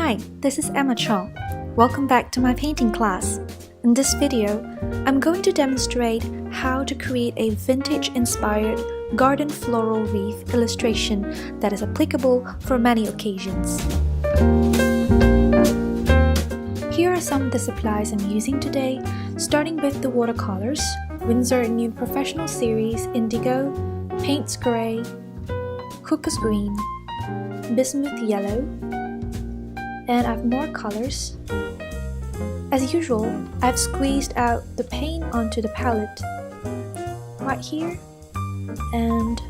Hi, this is Emma Chong. Welcome back to my painting class. In this video, I'm going to demonstrate how to create a vintage-inspired garden floral wreath illustration that is applicable for many occasions. Here are some of the supplies I'm using today, starting with the watercolors, Winsor Nude Professional Series Indigo, Paints Grey, Cooker's Green, Bismuth Yellow, and I have more colors. As usual, I've squeezed out the paint onto the palette right here, and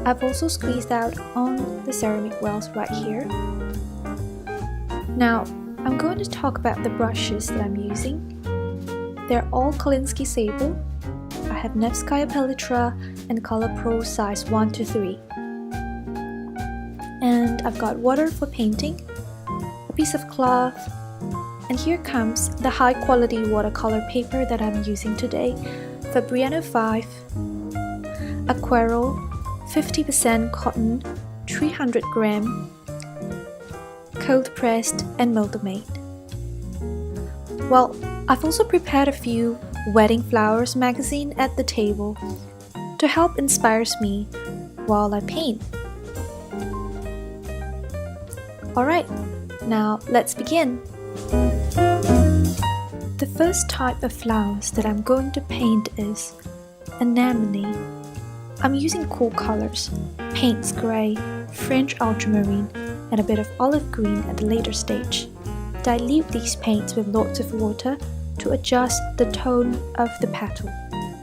I've also squeezed out on the ceramic wells right here. Now, I'm going to talk about the brushes that I'm using. They're all Kolinsky Sable. I have Nevskaya Palitra and Colorpro size 1 to 3. And I've got water for painting, a piece of cloth, and here comes the high quality watercolor paper that I'm using today, Fabriano 5, Aquarelle, 50% cotton, 300 gram, cold pressed and Mould Made. Well, I've also prepared a few Wedding Flowers magazine at the table to help inspires me while I paint. Alright, now let's begin. The first type of flowers that I'm going to paint is anemone. I'm using cool colors, Paints Grey, French Ultramarine, and a bit of olive green at the later stage. Dilute these paints with lots of water to adjust the tone of the petal.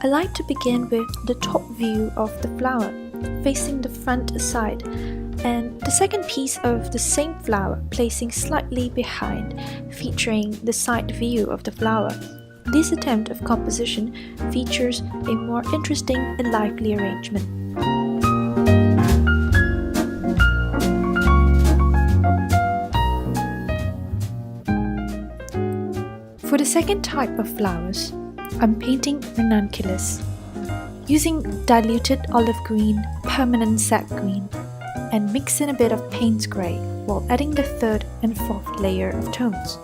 I like to begin with the top view of the flower, facing the front side, and the second piece of the same flower placing slightly behind, featuring the side view of the flower. This attempt of composition features a more interesting and lively arrangement. For the second type of flowers, I'm painting ranunculus, using diluted olive green, permanent sap green, and mix in a bit of Paints Grey while adding the third and fourth layer of tones.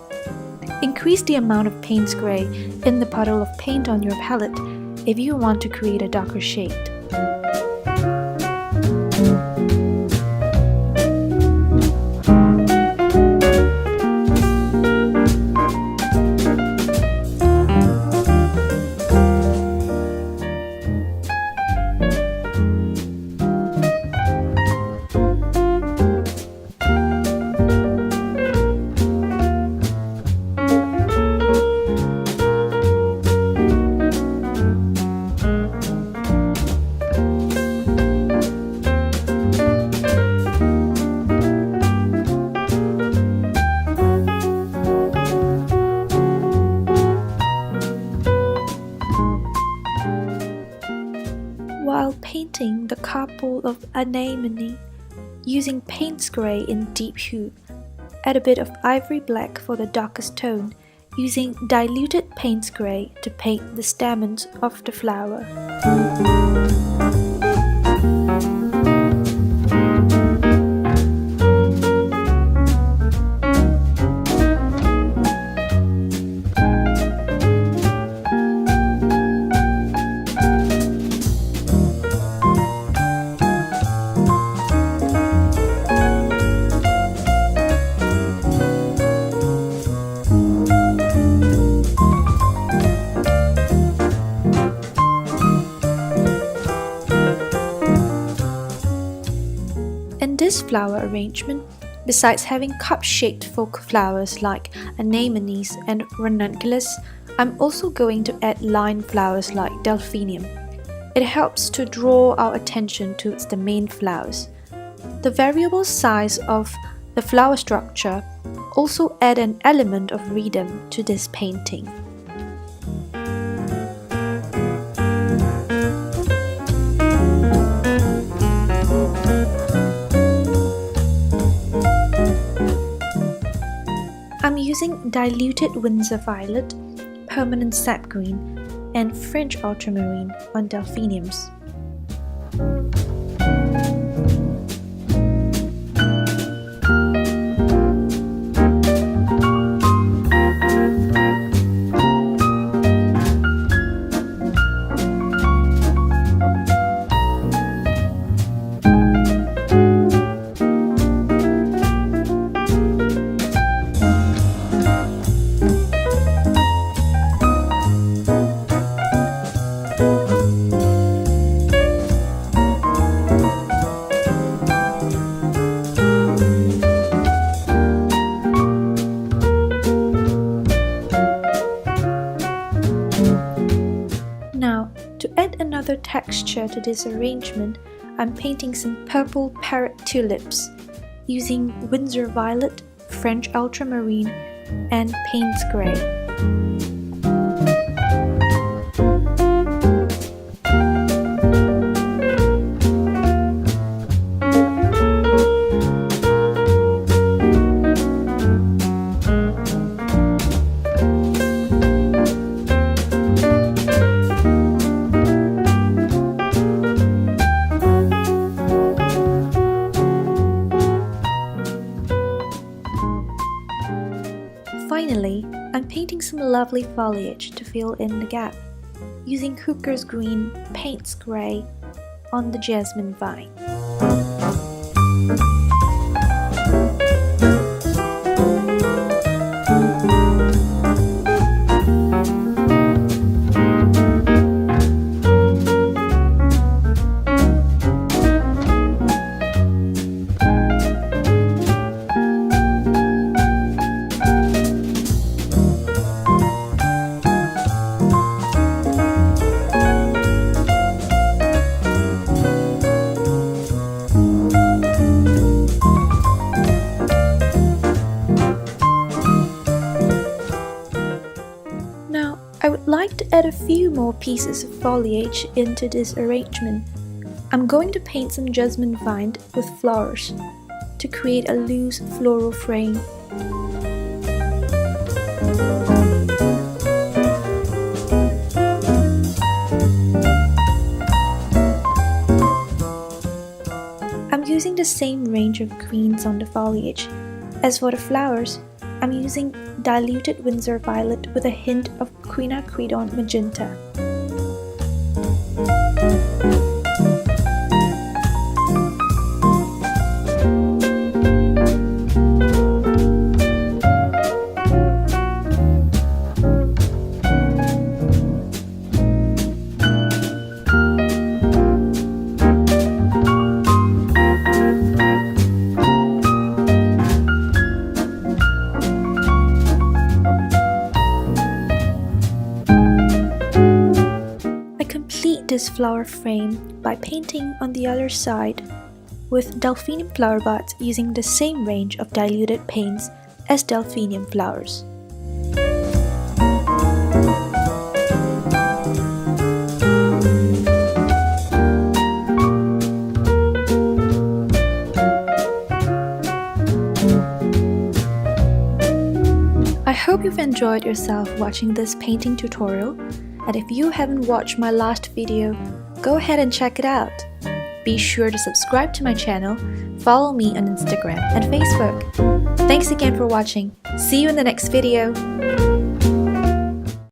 Increase the amount of Paints Grey in the puddle of paint on your palette if you want to create a darker shade. While painting the couple of anemone, using Paints Grey in deep hue, add a bit of Ivory Black for the darkest tone, using diluted Paints Grey to paint the stamens of the flower. In this flower arrangement, besides having cup-shaped folk flowers like anemones and ranunculus, I'm also going to add line flowers like delphinium. It helps to draw our attention towards the main flowers. The variable size of the flower structure also add an element of rhythm to this painting. I'm using diluted Winsor Violet, permanent sap green, and French Ultramarine on delphiniums. texture to this arrangement, I'm painting some purple parrot tulips using Winsor Violet, French Ultramarine, and Payne's Grey. Finally, I'm painting some lovely foliage to fill in the gap, using Hooker's Green, Payne's Grey on the jasmine vine. I would like to add a few more pieces of foliage into this arrangement. I'm going to paint some jasmine vine with flowers to create a loose floral frame. I'm using the same range of greens on the foliage. As for the flowers, I'm using diluted Winsor Violet with a hint of Quinacridone Magenta. This flower frame by painting on the other side with delphinium flower buds using the same range of diluted paints as delphinium flowers. I hope you've enjoyed yourself watching this painting tutorial. And if you haven't watched my last video, go ahead and check it out. Be sure to subscribe to my channel, follow me on Instagram and Facebook. Thanks again for watching. See you in the next video.